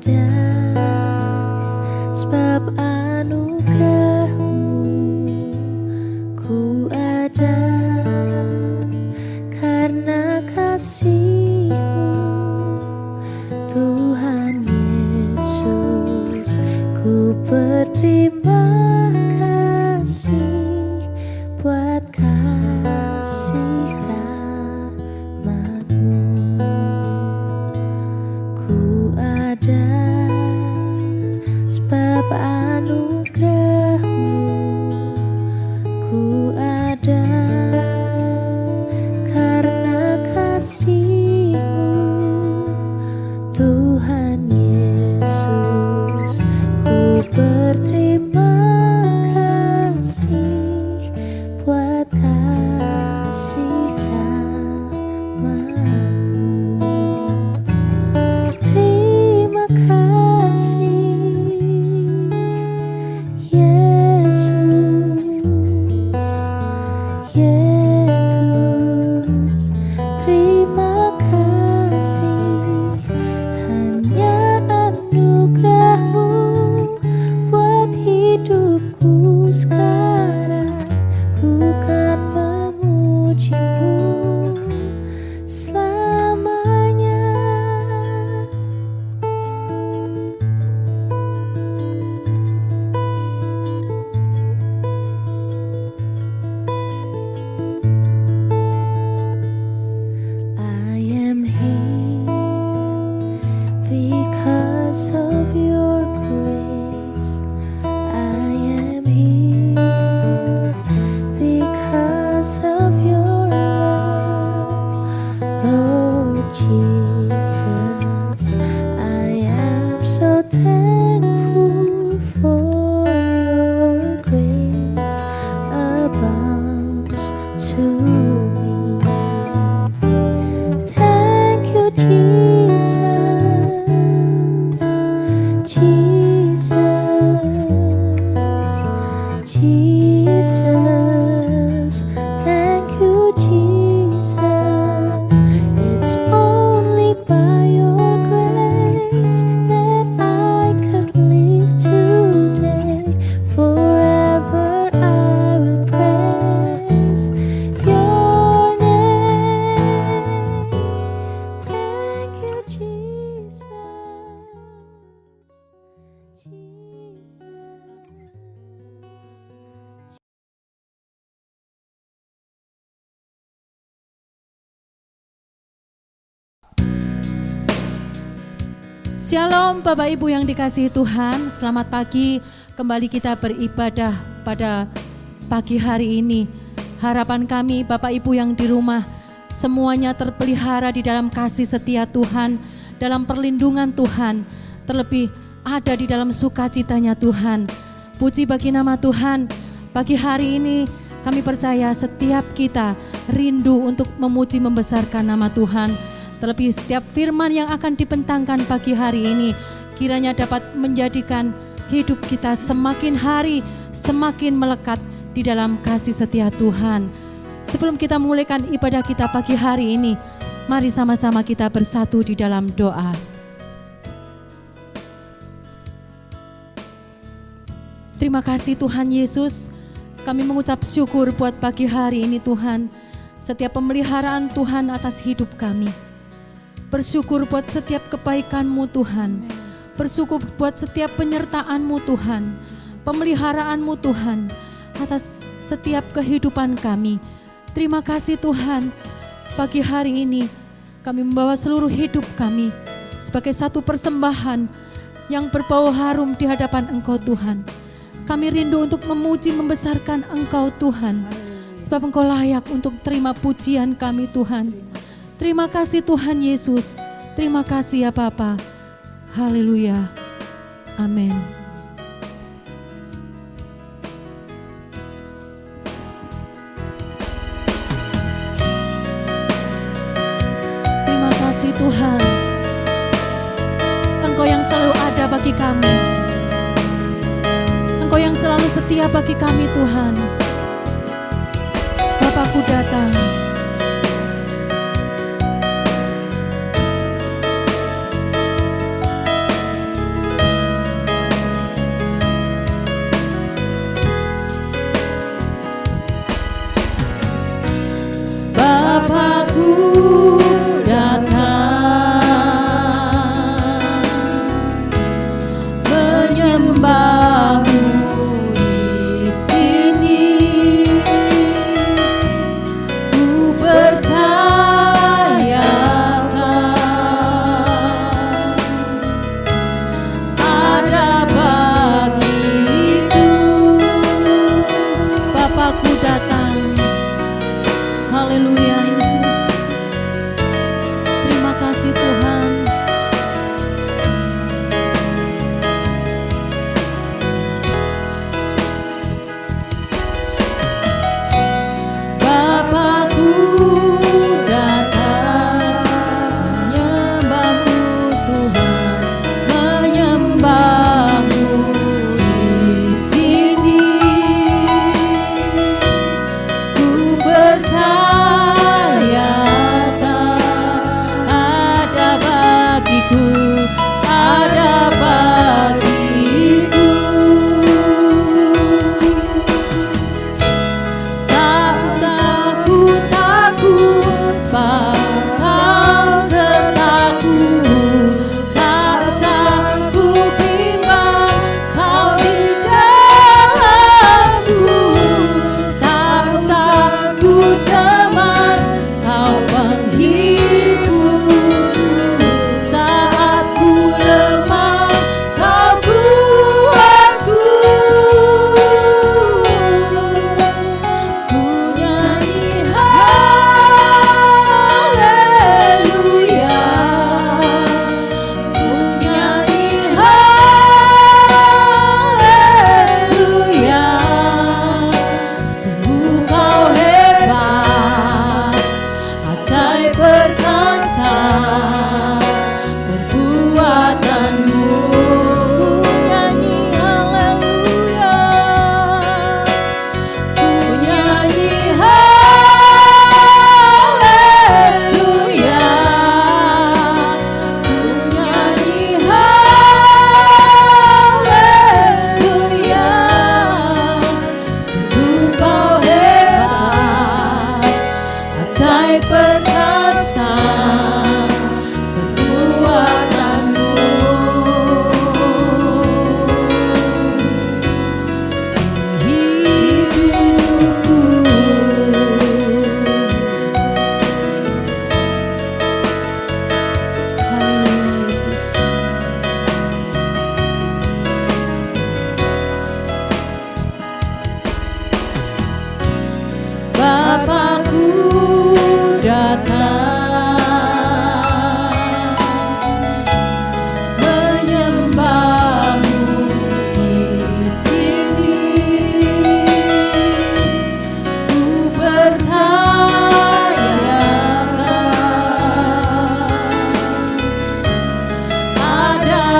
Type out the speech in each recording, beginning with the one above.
ada sebab anugerah-Mu, ku ada karena kasih-Mu, Tuhan Yesus. Ku berterima kasih buat kasih rahmat-Mu. Ku ada sebab anugerah-Mu, ku ada karena kasih-Mu, Tuhan Yesus. Ku berterima kasih buat kasih rahmat-Mu. Terima kasih Yesus, Yesus. Terima kasih, hanya anugerah-Mu buat hidupku sekarang. Ku kan memuji-Mu selamanya. I am here because of your grace. I am here because of your love, Lord Jesus. I am so thankful for your grace abounds to me. Thank you, Jesus, Jesus, Jesus. Thank you, Jesus. It's only by your grace that I could live today. Forever I will praise your name. Thank you, Jesus, Jesus. Shalom Bapak Ibu yang dikasihi Tuhan, selamat pagi. Kembali kita beribadah pada pagi hari ini. Harapan kami Bapak Ibu yang di rumah semuanya terpelihara di dalam kasih setia Tuhan, dalam perlindungan Tuhan, terlebih ada di dalam sukacitanya Tuhan. Puji bagi nama Tuhan. Pagi hari ini kami percaya setiap kita rindu untuk memuji membesarkan nama Tuhan. Terlebih setiap firman yang akan dibentangkan pagi hari ini kiranya dapat menjadikan hidup kita semakin hari semakin melekat di dalam kasih setia Tuhan. Sebelum kita memulaikan ibadah kita pagi hari ini, mari sama-sama kita bersatu di dalam doa. Terima kasih Tuhan Yesus, kami mengucap syukur buat pagi hari ini Tuhan. Setiap pemeliharaan Tuhan atas hidup kami. Bersyukur buat setiap kebaikan-Mu Tuhan. Bersyukur buat setiap penyertaan-Mu Tuhan. Pemeliharaan-Mu Tuhan atas setiap kehidupan kami. Terima kasih Tuhan. Pagi hari ini kami membawa seluruh hidup kami sebagai satu persembahan yang berbau harum di hadapan Engkau Tuhan. Kami rindu untuk memuji membesarkan Engkau Tuhan, sebab Engkau layak untuk terima pujian kami Tuhan. Terima kasih Tuhan Yesus. Terima kasih ya Bapa. Haleluya. Amin. Terima kasih Tuhan. Engkau yang selalu ada bagi kami. Engkau yang selalu setia bagi kami Tuhan. Bapakku datang.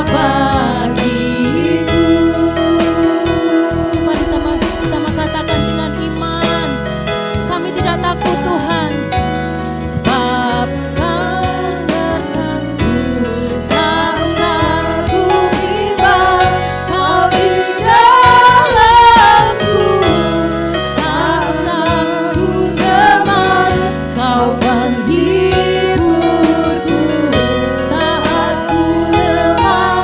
bagiku. Mari sama-sama katakan dengan iman, kami tidak takut Tuhan, sebab Kau sertaku, tak usah ku bimbang, Kau di dalamku, tak usah ku cemas, Kau penghiburku saat ku lemah,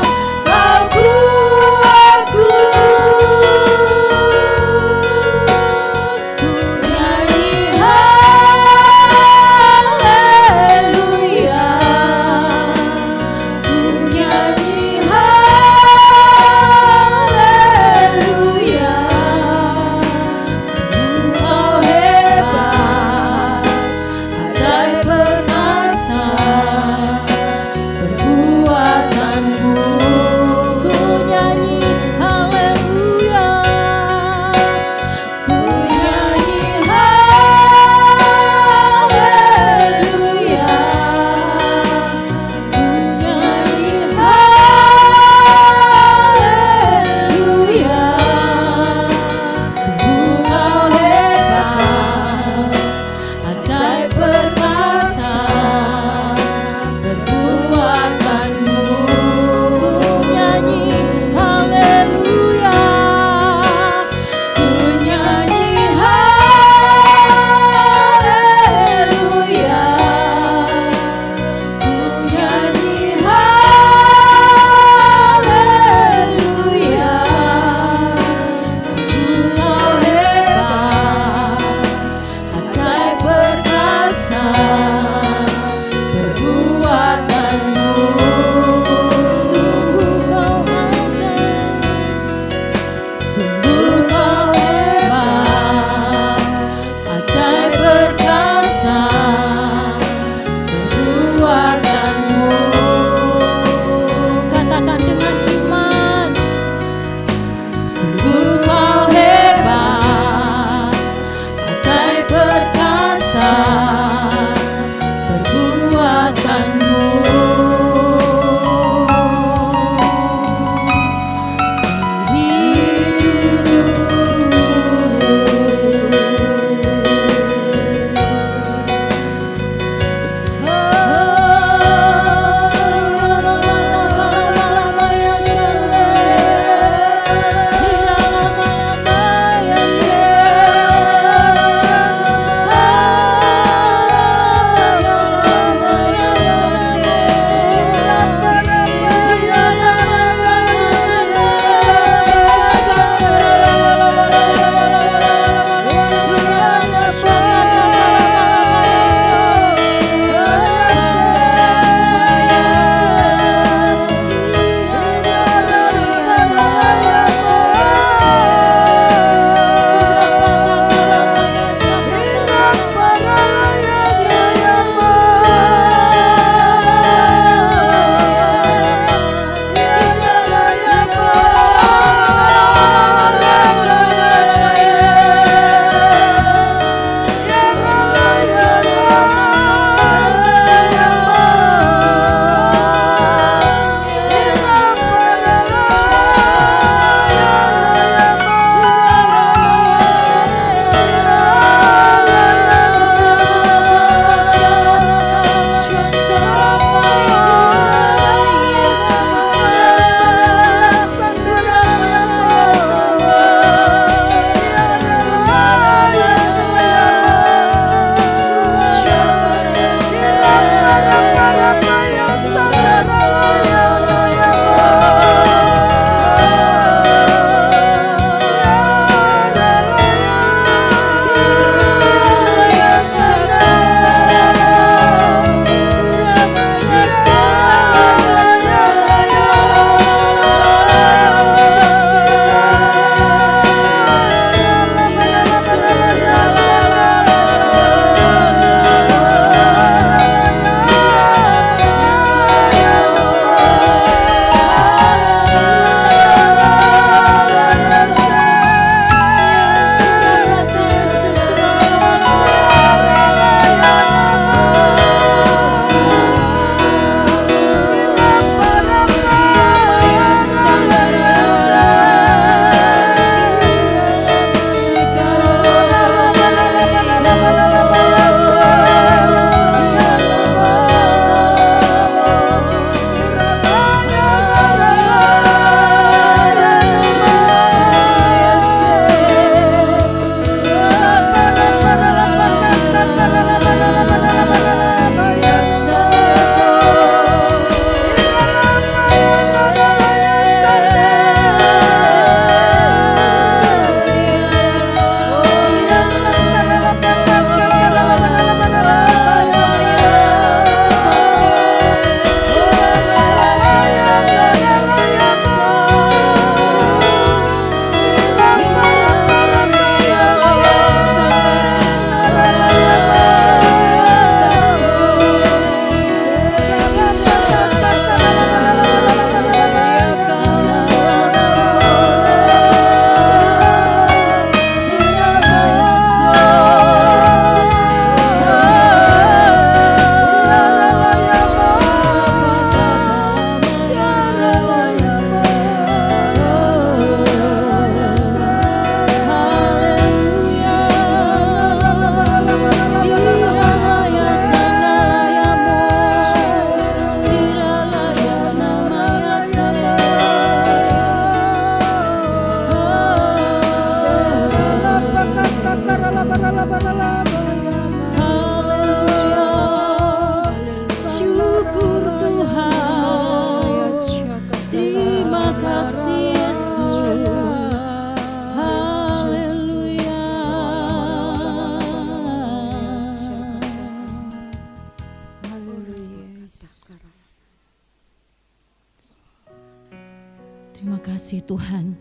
Terima kasih Tuhan.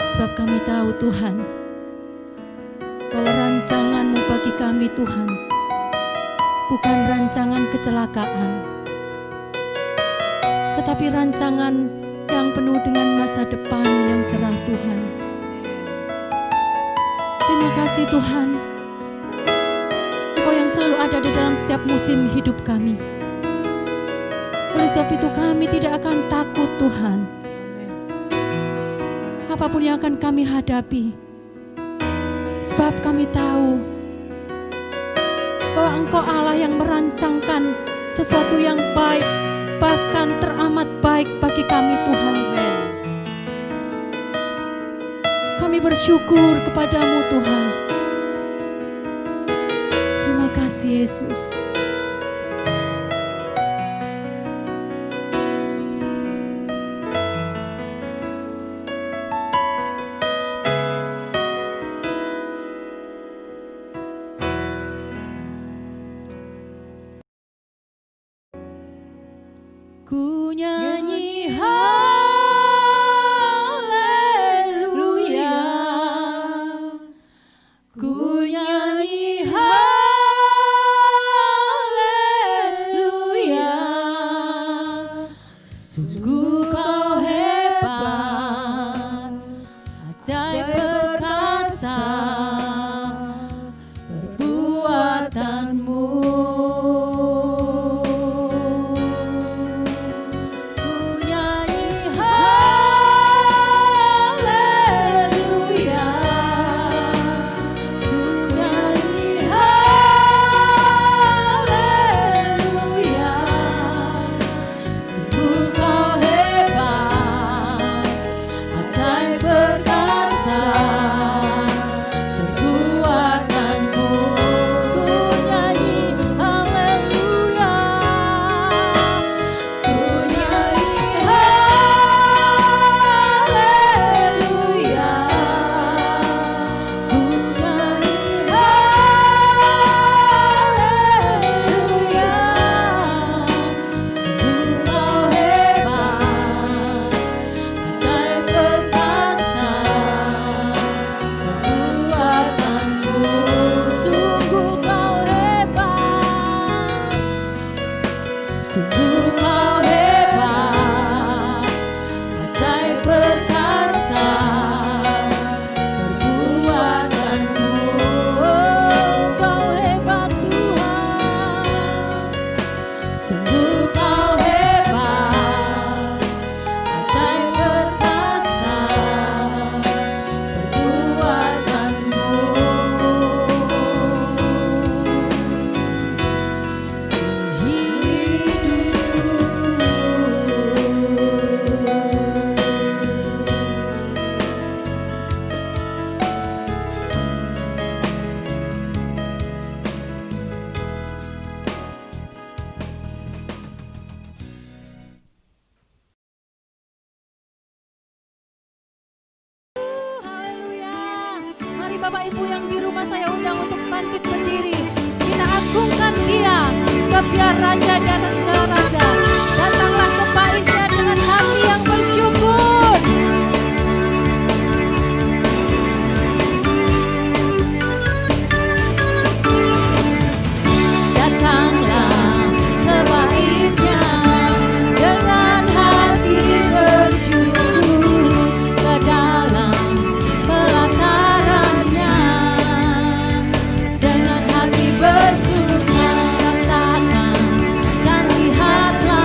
Sebab kami tahu Tuhan, bahwa rancangan-Mu bagi kami Tuhan, bukan rancangan kecelakaan, tetapi rancangan yang penuh dengan masa depan yang cerah Tuhan. Terima kasih Tuhan, Engkau yang selalu ada di dalam setiap musim hidup kami. Oleh sebab itu kami tidak akan takut Tuhan. Apapun yang akan kami hadapi, sebab kami tahu bahwa Engkau Allah yang merancangkan sesuatu yang baik, bahkan teramat baik bagi kami Tuhan. Kami bersyukur kepadamu Tuhan. Terima kasih Yesus. Ku nyanyi haleluya, ku nyanyi haleluya, sungguh kau hebat, ajaib perkasa perbuatanmu. Bapak Ibu yang di rumah saya undang untuk bangkit berdiri. Kita agungkan Dia, sebab Dia Raja di atas segala raja. Datanglah kepadanya dengan hati yang bersyukur. Datanglah kepadanya dengan hati bersyukur ke dalam bersuka rasakan dan lihatlah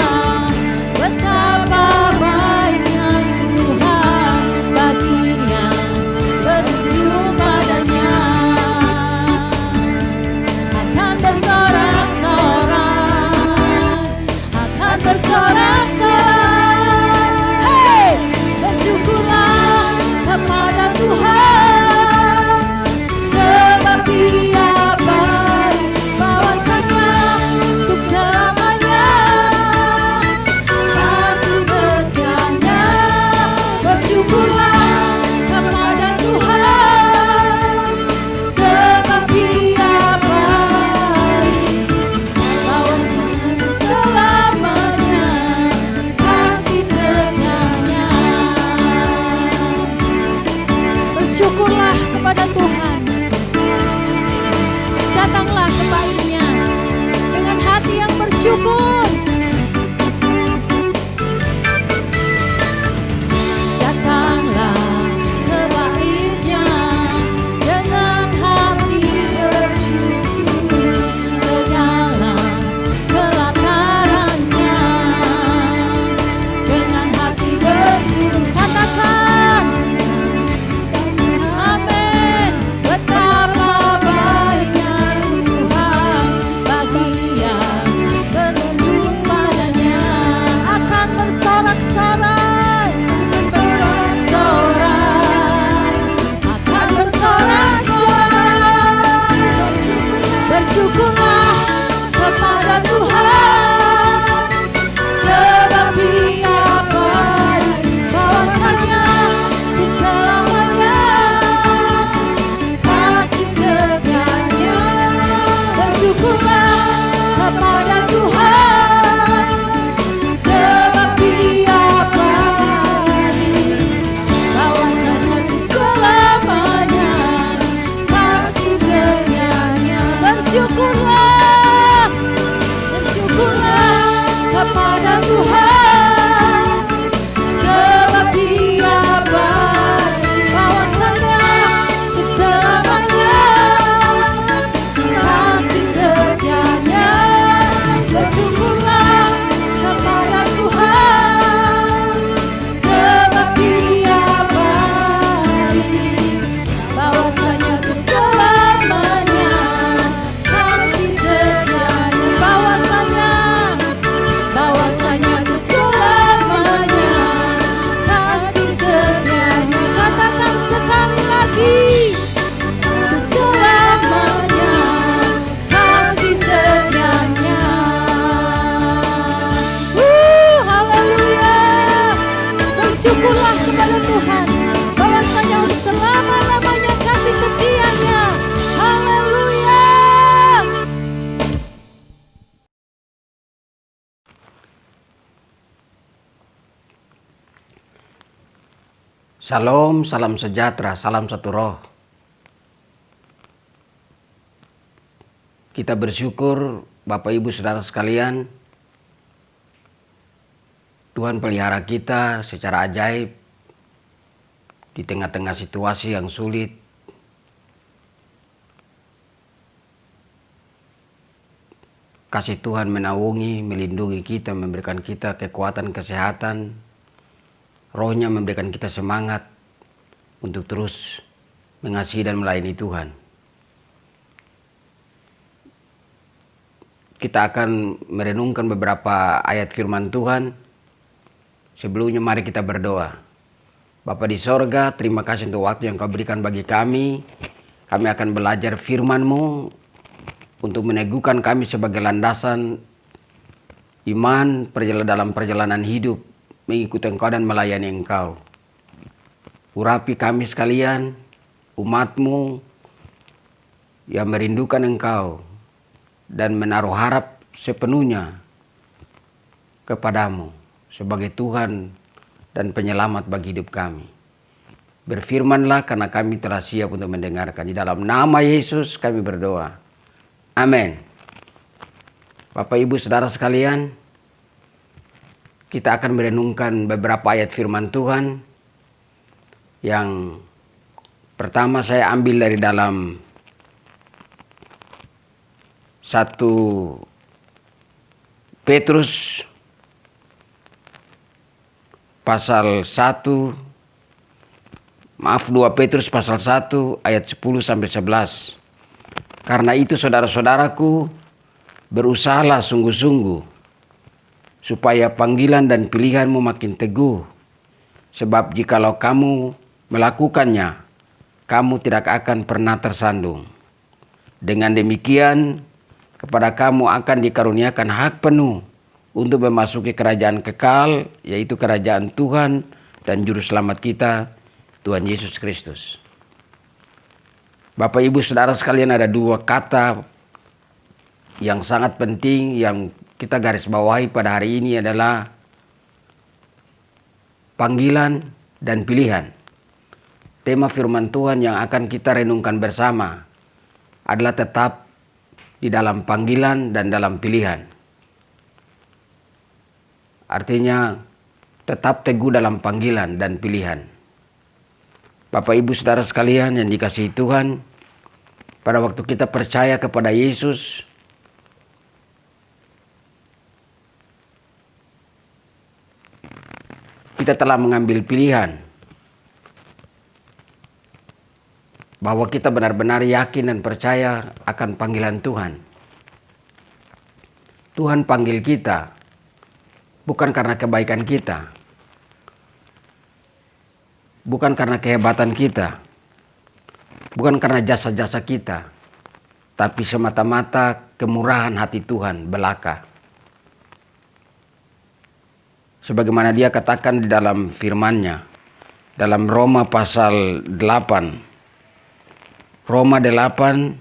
kepada Tuhan. Datanglah ke baitnya dengan hati yang bersyukur. Datanglah ke baitnya dengan hati bersyukur ke dalam pelatarannya dengan hati bersyukur. Katakan amin. Betapa baiknya Tuhan bagi yang berlindung padanya. Akan bersorak-sorai, bersorak-sorai, akan bersorak-sorai. Bersyukurlah kepada Tuhan, sebab Dia baik, bahwasanya selamanya kasih setianya. Bersyukurlah kepada Tuhan, sebab Dia baik, bahwasanya selamanya kasih setianya. Bersyukurlah, bersyukurlah kepada Tuhan, sebab Dia baik, bahwasanya selamanya kasih setianya. Bersyukurlah kepada Tuhan, sebab Dia baik, bahwasanya untuk selamanya kasih setianya. Bahwasanya untuk selamanya kasih setianya. Katakan sekali lagi, selamanya kasih setianya. Haleluya. Bersyukurlah kepada Tuhan, bahwasanya untuk selama-lamanya kasih setianya. Haleluya. Shalom, salam sejahtera, salam satu roh. Kita bersyukur Bapak Ibu Saudara sekalian, Tuhan pelihara kita secara ajaib di tengah-tengah situasi yang sulit. Kasih Tuhan menaungi, melindungi kita, memberikan kita kekuatan, kesehatan. Rohnya memberikan kita semangat untuk terus mengasihi dan melayani Tuhan. Kita akan merenungkan beberapa ayat firman Tuhan. Sebelumnya mari kita berdoa. Bapa di sorga, terima kasih untuk waktu yang Kau berikan bagi kami. Kami akan belajar firman-Mu untuk meneguhkan kami sebagai landasan iman dalam perjalanan hidup, mengikuti Engkau dan melayani Engkau. Urapi kami sekalian, umat-Mu yang merindukan Engkau dan menaruh harap sepenuhnya kepadamu sebagai Tuhan dan penyelamat bagi hidup kami. Berfirmanlah karena kami telah siap untuk mendengarkan. Di dalam nama Yesus kami berdoa. Amin. Bapak Ibu Saudara sekalian, kita akan merenungkan beberapa ayat firman Tuhan. Yang pertama saya ambil dari dalam 1 Petrus pasal 1, 2 Petrus pasal 1 ayat 10 sampai 11. Karena itu saudara-saudaraku, berusahalah sungguh-sungguh supaya panggilan dan pilihanmu makin teguh. Sebab jikalau kamu melakukannya, kamu tidak akan pernah tersandung. Dengan demikian, kepada kamu akan dikaruniakan hak penuh untuk memasuki kerajaan kekal, yaitu kerajaan Tuhan dan Juru Selamat kita, Tuhan Yesus Kristus. Bapak Ibu Saudara sekalian, ada dua kata yang sangat penting yang kita garis bawahi pada hari ini adalah panggilan dan pilihan. tema firman Tuhan yang akan kita renungkan bersama adalah tetap di dalam panggilan dan dalam pilihan. Artinya tetap teguh dalam panggilan dan pilihan. Bapak Ibu Saudara sekalian yang dikasihi Tuhan, pada waktu kita percaya kepada Yesus, kita telah mengambil pilihan bahwa kita benar-benar yakin dan percaya akan panggilan Tuhan. Tuhan panggil kita bukan karena kebaikan kita, bukan karena kehebatan kita, bukan karena jasa-jasa kita, tapi semata-mata kemurahan hati Tuhan belaka. Sebagaimana Dia katakan di dalam firman-Nya, dalam Roma pasal 8, Roma 8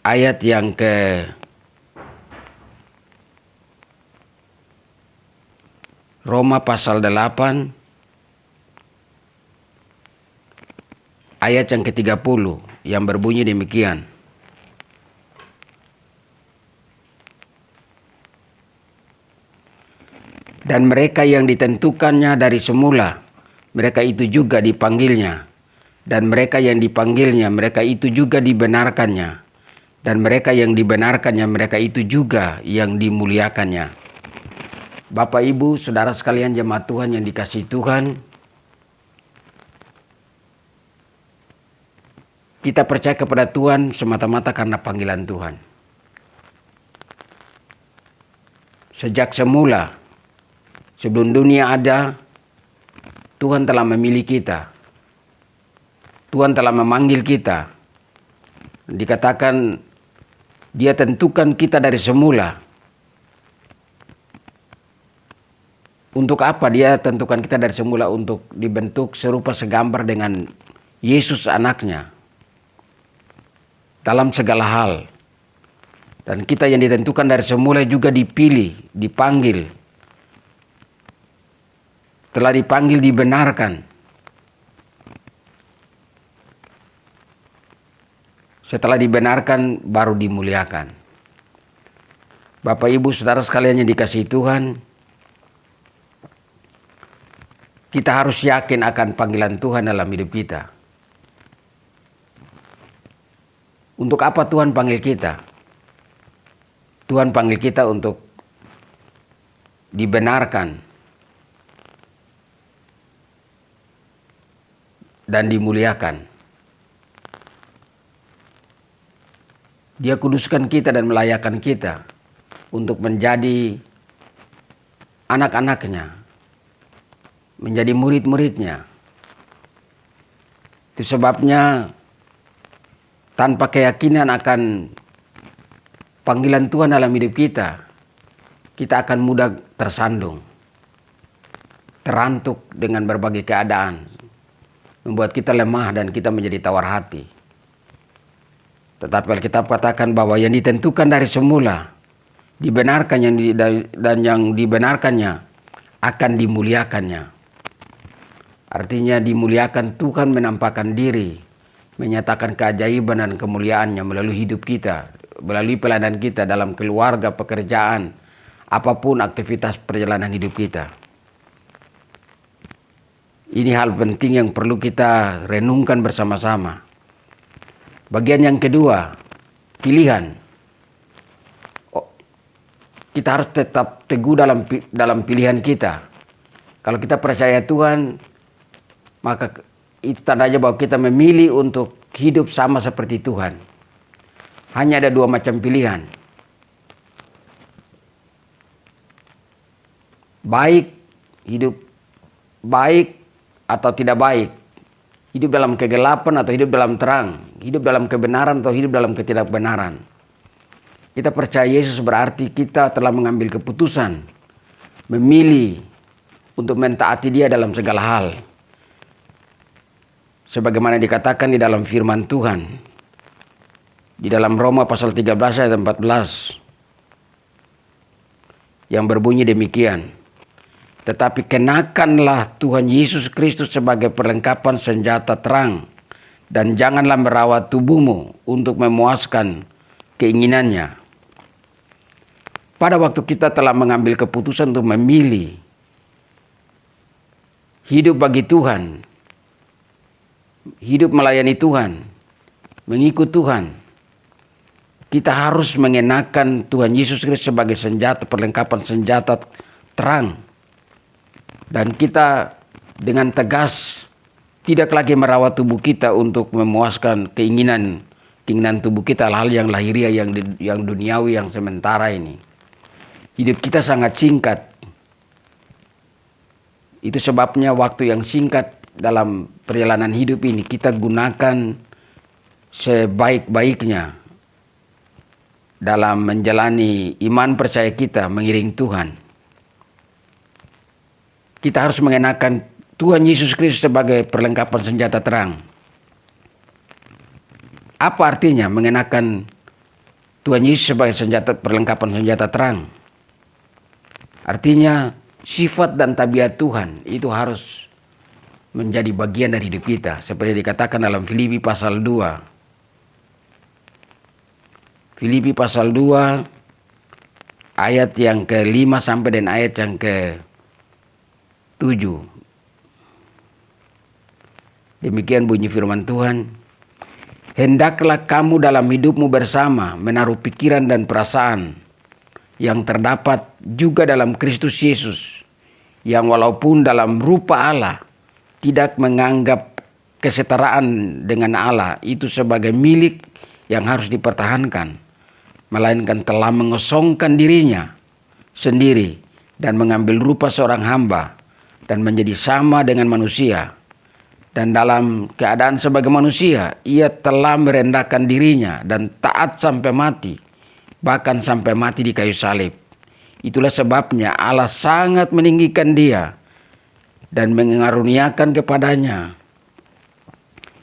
ayat yang Roma pasal 8 ayat yang ke-30 yang berbunyi demikian. Dan mereka yang ditentukannya dari semula, mereka itu juga dipanggilnya. Dan mereka yang dipanggilnya, mereka itu juga dibenarkannya. Dan mereka yang dibenarkannya, mereka itu juga yang dimuliakannya. Bapak, Ibu, Saudara sekalian jemaat Tuhan yang dikasihi Tuhan, kita percaya kepada Tuhan semata-mata karena panggilan Tuhan. Sejak semula, sebelum dunia ada, Tuhan telah memilih kita. Tuhan telah memanggil kita. Dikatakan Dia tentukan kita dari semula. Untuk apa Dia tentukan kita dari semula? Untuk dibentuk serupa segambar dengan Yesus anaknya. Dalam segala hal. Dan kita yang ditentukan dari semula juga dipilih, dipanggil. Telah dipanggil, dibenarkan. Setelah dibenarkan baru dimuliakan. Bapak, Ibu, Saudara sekalian yang dikasihi Tuhan, kita harus yakin akan panggilan Tuhan dalam hidup kita. Untuk apa Tuhan panggil kita? Tuhan panggil kita untuk dibenarkan dan dimuliakan. Dia kuduskan kita dan melayakkan kita untuk menjadi anak-anaknya, menjadi murid-muridnya. Itu sebabnya tanpa keyakinan akan panggilan Tuhan dalam hidup kita, kita akan mudah tersandung, terantuk dengan berbagai keadaan, membuat kita lemah dan kita menjadi tawar hati. Tetapi Alkitab katakan bahwa yang ditentukan dari semula, dibenarkan dan yang dibenarkannya akan dimuliakannya. Artinya dimuliakan, Tuhan menampakkan diri, menyatakan keajaiban dan kemuliaannya melalui hidup kita, melalui pelayanan kita dalam keluarga, pekerjaan, apapun aktivitas perjalanan hidup kita. Ini hal penting yang perlu kita renungkan bersama-sama. Bagian yang kedua, pilihan. Kita harus tetap teguh dalam pilihan kita. Kalau kita percaya Tuhan, maka itu tandanya bahwa kita memilih untuk hidup sama seperti Tuhan. Hanya ada dua macam pilihan. Baik, hidup baik atau tidak baik. Hidup dalam kegelapan atau hidup dalam terang. Hidup dalam kebenaran atau hidup dalam ketidakbenaran. Kita percaya Yesus berarti kita telah mengambil keputusan. Memilih untuk mentaati Dia dalam segala hal. Sebagaimana dikatakan di dalam firman Tuhan. Di dalam Roma pasal 13 ayat 14. Yang berbunyi demikian. Tetapi kenakanlah Tuhan Yesus Kristus sebagai perlengkapan senjata terang. Dan janganlah merawat tubuhmu untuk memuaskan keinginannya. Pada waktu kita telah mengambil keputusan untuk memilih hidup bagi Tuhan, hidup melayani Tuhan, mengikut Tuhan, kita harus mengenakan Tuhan Yesus Kristus sebagai senjata, perlengkapan senjata terang. Dan kita dengan tegas tidak lagi merawat tubuh kita untuk memuaskan keinginan tubuh kita, hal-hal yang lahiriah, yang duniawi, yang sementara ini. Hidup kita sangat singkat. Itu sebabnya waktu yang singkat dalam perjalanan hidup ini kita gunakan sebaik-baiknya dalam menjalani iman percaya kita mengiring Tuhan. Kita harus mengenakan Tuhan Yesus Kristus sebagai perlengkapan senjata terang. Apa artinya mengenakan Tuhan Yesus sebagai perlengkapan senjata terang? Artinya sifat dan tabiat Tuhan itu harus menjadi bagian dari hidup kita. Seperti dikatakan dalam Filipi pasal 2. Filipi pasal 2 ayat yang ke-5 sampai dan ayat yang ke-7. Demikian bunyi firman Tuhan. Hendaklah kamu dalam hidupmu bersama menaruh pikiran dan perasaan yang terdapat juga dalam Kristus Yesus, yang walaupun dalam rupa Allah tidak menganggap kesetaraan dengan Allah itu sebagai milik yang harus dipertahankan, melainkan telah mengosongkan dirinya sendiri dan mengambil rupa seorang hamba dan menjadi sama dengan manusia. Dan dalam keadaan sebagai manusia, ia telah merendahkan dirinya dan taat sampai mati, bahkan sampai mati di kayu salib. Itulah sebabnya Allah sangat meninggikan dia dan mengaruniakan kepadanya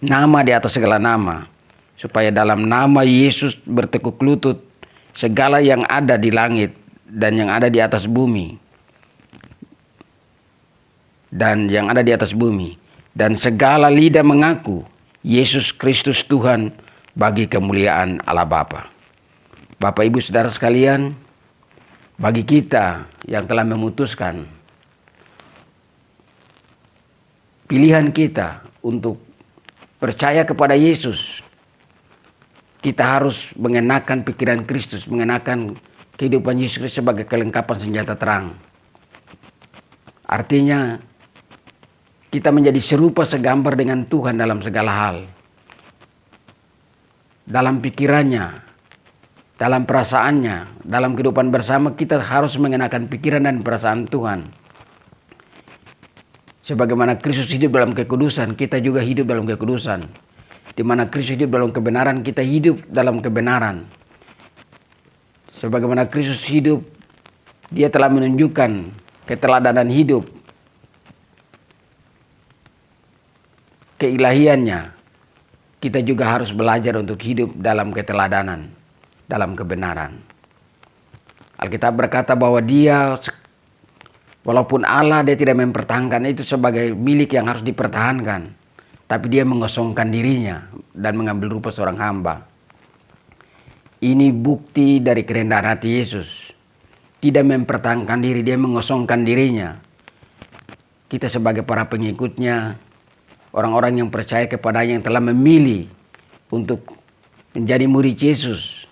nama di atas segala nama, supaya dalam nama Yesus bertekuk lutut segala yang ada di langit dan yang ada di atas bumi, dan segala lidah mengaku Yesus Kristus Tuhan bagi kemuliaan Allah Bapa. Bapak Ibu Saudara sekalian, bagi kita yang telah memutuskan pilihan kita untuk percaya kepada Yesus, kita harus mengenakan pikiran Kristus, mengenakan kehidupan Yesus Kristus sebagai kelengkapan senjata terang. Artinya kita menjadi serupa segambar dengan Tuhan dalam segala hal. Dalam pikirannya, dalam perasaannya, dalam kehidupan bersama kita harus mengenakan pikiran dan perasaan Tuhan. Sebagaimana Kristus hidup dalam kekudusan, kita juga hidup dalam kekudusan. Di mana Kristus hidup dalam kebenaran, kita hidup dalam kebenaran. Sebagaimana Kristus hidup, dia telah menunjukkan keteladanan hidup, keilahiannya. Kita juga harus belajar untuk hidup dalam keteladanan, dalam kebenaran. Alkitab berkata bahwa dia, walaupun Allah, dia tidak mempertahankan itu sebagai milik yang harus dipertahankan, tapi dia mengosongkan dirinya dan mengambil rupa seorang hamba. Ini bukti dari kerendahan hati Yesus. Tidak mempertahankan diri, dia mengosongkan dirinya. Kita sebagai para pengikutnya, orang-orang yang percaya kepadanya, yang telah memilih untuk menjadi murid Yesus,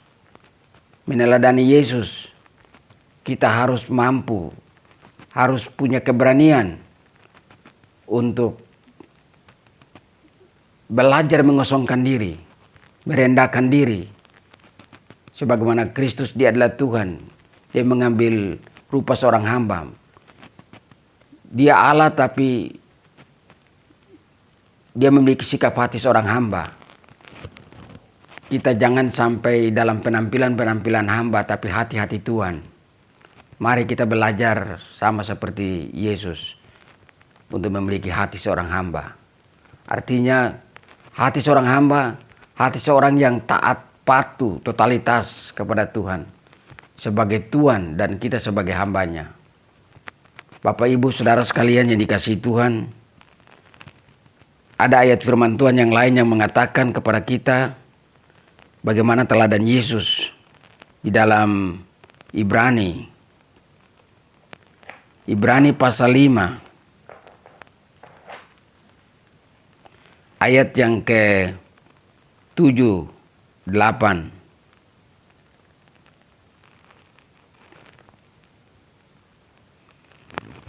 meneladani Yesus, kita harus mampu, harus punya keberanian untuk belajar mengosongkan diri, merendahkan diri. Sebagaimana Kristus, dia adalah Tuhan, dia mengambil rupa seorang hamba. Dia Allah tapi dia memiliki sikap hati seorang hamba. Kita jangan sampai dalam penampilan hamba, tapi hati-hati Tuhan. Mari kita belajar sama seperti Yesus untuk memiliki hati seorang hamba. Artinya hati seorang hamba, hati seorang yang taat, patuh, totalitas kepada Tuhan sebagai Tuhan dan kita sebagai hambanya. Bapak Ibu Saudara sekalian yang dikasihi Tuhan, ada ayat firman Tuhan yang lain yang mengatakan kepada kita bagaimana teladan Yesus di dalam Ibrani pasal 5 ayat yang ke-7, 8.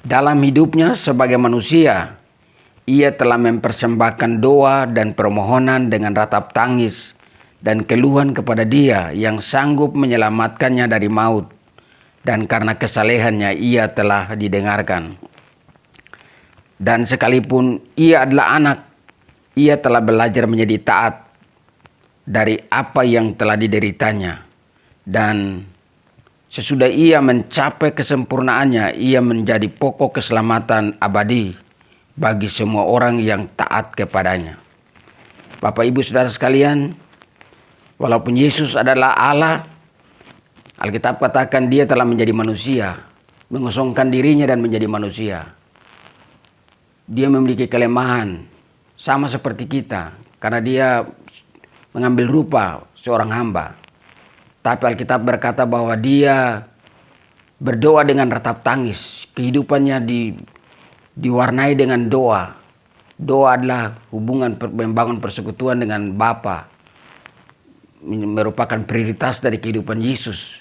Dalam hidupnya sebagai manusia, ia telah mempersembahkan doa dan permohonan dengan ratap tangis dan keluhan kepada Dia yang sanggup menyelamatkannya dari maut, dan karena kesalehannya ia telah didengarkan. Dan sekalipun ia adalah anak, ia telah belajar menjadi taat dari apa yang telah dideritanya, dan sesudah ia mencapai kesempurnaannya, ia menjadi pokok keselamatan abadi bagi semua orang yang taat kepadanya. Bapak Ibu Saudara sekalian, walaupun Yesus adalah Allah, Alkitab katakan Dia telah menjadi manusia, mengosongkan dirinya dan menjadi manusia. Dia memiliki kelemahan sama seperti kita, karena Dia mengambil rupa seorang hamba. Tapi Alkitab berkata bahwa Dia berdoa dengan ratap tangis. Kehidupannya diwarnai dengan doa. Doa adalah hubungan membangun persekutuan dengan Bapa. Merupakan prioritas dari kehidupan Yesus.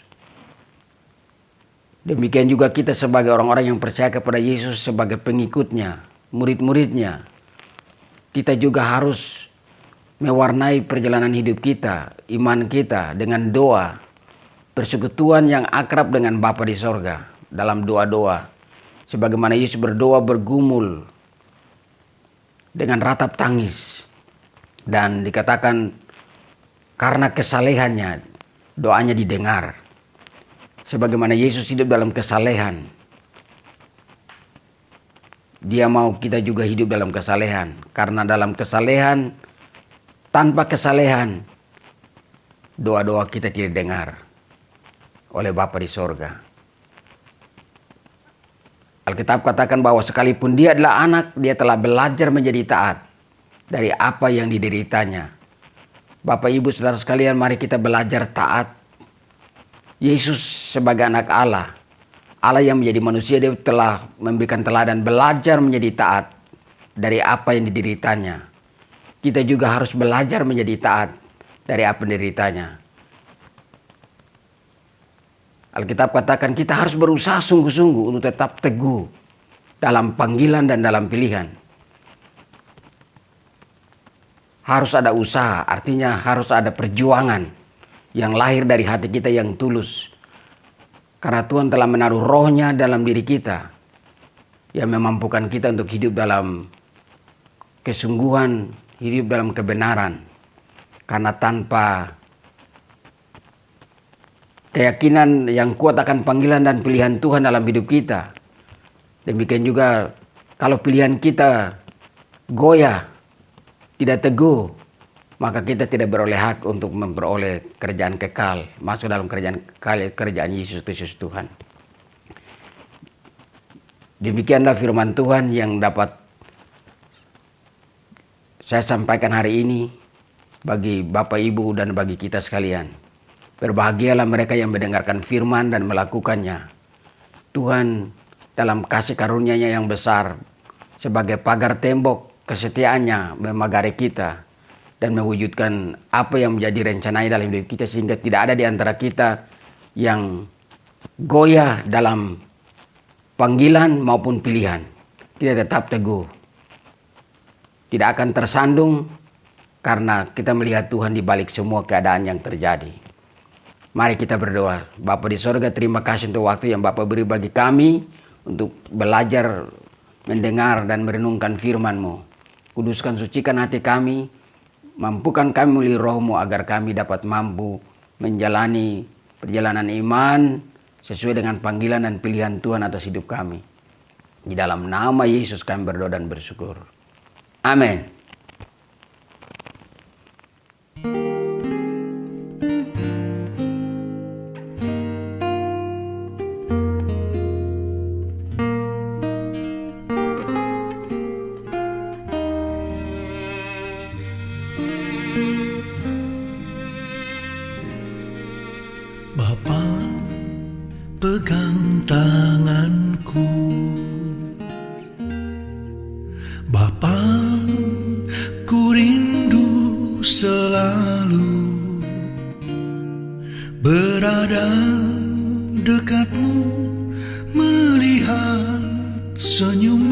Demikian juga kita sebagai orang-orang yang percaya kepada Yesus sebagai pengikutnya, murid-muridnya. Kita juga harus mewarnai perjalanan hidup kita, iman kita dengan doa, persekutuan yang akrab dengan Bapa di sorga dalam doa-doa. Sebagaimana Yesus berdoa bergumul dengan ratap tangis. Dan dikatakan karena kesalehannya doanya didengar. Sebagaimana Yesus hidup dalam kesalehan, Dia mau kita juga hidup dalam kesalehan. Karena dalam kesalehan, tanpa kesalehan, doa-doa kita tidak dengar oleh Bapa di sorga. Alkitab katakan bahwa sekalipun Dia adalah anak, Dia telah belajar menjadi taat dari apa yang dideritanya. Bapak Ibu Saudara sekalian, mari kita belajar taat. Yesus sebagai anak Allah, Allah yang menjadi manusia, Dia telah memberikan teladan belajar menjadi taat dari apa yang dideritanya. Kita juga harus belajar menjadi taat dari apa yang dideritanya. Alkitab katakan kita harus berusaha sungguh-sungguh untuk tetap teguh dalam panggilan dan dalam pilihan. Harus ada usaha, artinya harus ada perjuangan yang lahir dari hati kita yang tulus. Karena Tuhan telah menaruh rohnya dalam diri kita yang memampukan kita untuk hidup dalam kesungguhan, hidup dalam kebenaran. Karena tanpa keyakinan yang kuat akan panggilan dan pilihan Tuhan dalam hidup kita, demikian juga kalau pilihan kita goyah, tidak teguh, maka kita tidak beroleh hak untuk memperoleh kerajaan kekal, masuk dalam kerajaan Yesus Kristus Tuhan. Demikianlah firman Tuhan yang dapat saya sampaikan hari ini bagi Bapak Ibu dan bagi kita sekalian. Berbahagialah mereka yang mendengarkan firman dan melakukannya. Tuhan dalam kasih karunia-Nya yang besar, sebagai pagar tembok kesetiaannya memagari kita dan mewujudkan apa yang menjadi rencananya dalam hidup kita, sehingga tidak ada di antara kita yang goyah dalam panggilan maupun pilihan. Kita tetap teguh, tidak akan tersandung, karena kita melihat Tuhan di balik semua keadaan yang terjadi. Mari kita berdoa. Bapa di sorga, terima kasih untuk waktu yang Bapa beri bagi kami untuk belajar, mendengar dan merenungkan firman-Mu. Kuduskan, sucikan hati kami, mampukan kami melalui Roh-Mu agar kami dapat mampu menjalani perjalanan iman sesuai dengan panggilan dan pilihan Tuhan atas hidup kami. Di dalam nama Yesus kami berdoa dan bersyukur. Amin. Bapa, ku rindu selalu berada dekatmu, melihat senyum